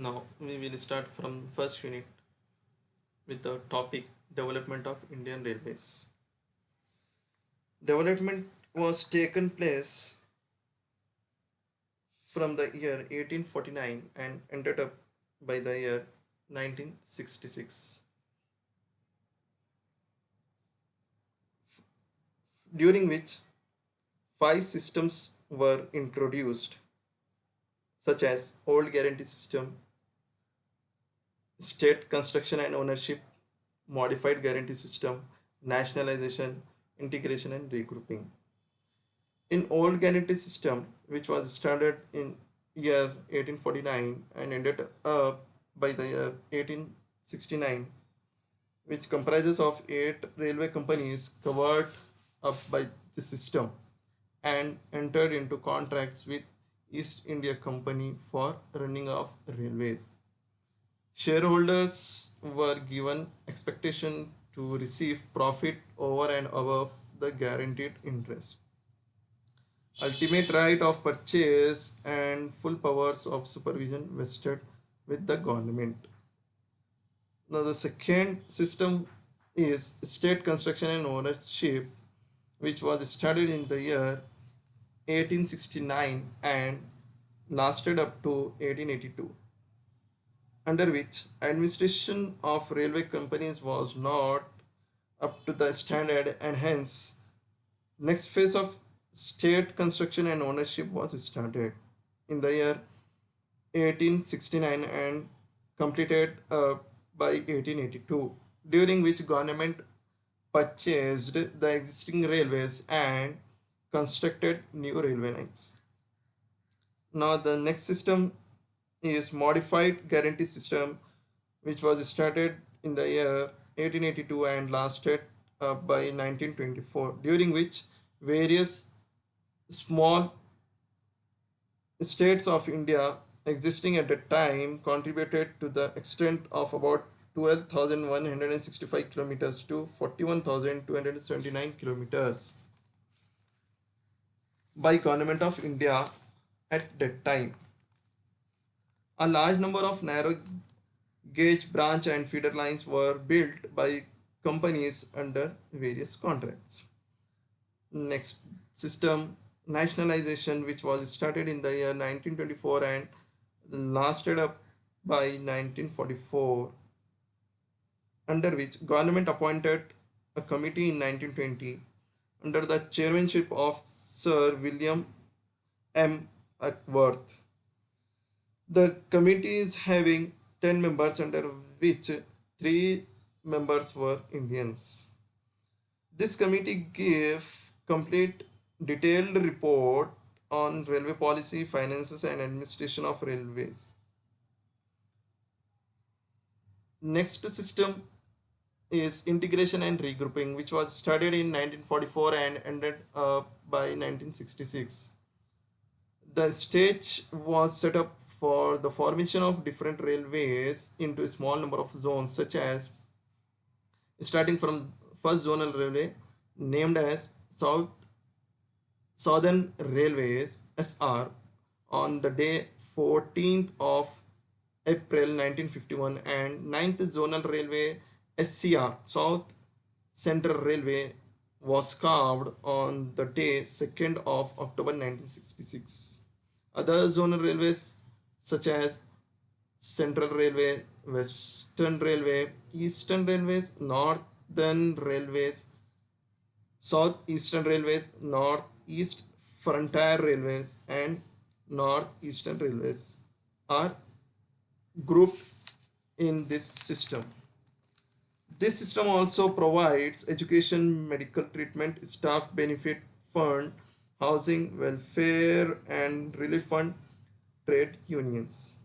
Now we will start from first unit with the topic development of Indian Railways. Development was taken place from the year 1849 and ended up by the year 1966, during which five systems were introduced, such as old guarantee system, state construction and ownership, modified guarantee system, nationalization, integration and regrouping. In old guarantee system, which was started in year 1849 and ended up by the year 1869, which comprises of 8 railway companies covered up by the system and entered into contracts with East India Company for running of railways. Shareholders were given expectation to receive profit over and above the guaranteed interest. Ultimate right of purchase and full powers of supervision vested with the government. Now, the second system is state construction and ownership, which was started in the year 1869 and lasted up to 1882, under which administration of railway companies was not up to the standard, and hence next phase of state construction and ownership was started in the year 1869 and completed by 1882, during which government purchased the existing railways and constructed new railway lines. Now the next system is modified guarantee system, which was started in the year 1882 and lasted by 1924, during which various small states of India existing at the time contributed to the extent of about 12,165 kilometers to 41,279 kilometers by government of India at that time. A large number of narrow gauge branch and feeder lines were built by companies under various contracts. Next system, nationalization, which was started in the year 1924 and lasted up by 1944, under which government appointed a committee in 1920 under the chairmanship of Sir William M. Ackworth. The committee is having 10 members, under which 3 members were Indians. This committee gave complete detailed report on railway policy, finances and administration of railways. Next system is integration and regrouping, which was started in 1944 and ended by 1966. The stage was set up for the formation of different railways into a small number of zones, such as starting from first zonal railway named as Southern Railways (SR) on the day 14th of April 1951, and ninth Zonal Railway (SCR) South Central Railway was carved on the day 2nd of October 1966. Other zonal railways such as Central Railway, Western Railway, Eastern Railways, Northern Railways, Southeastern Railways, Northeast Frontier Railways, and Northeastern Railways are grouped in this system. This system also provides education, medical treatment, staff benefit fund, housing, welfare and relief fund, trade unions.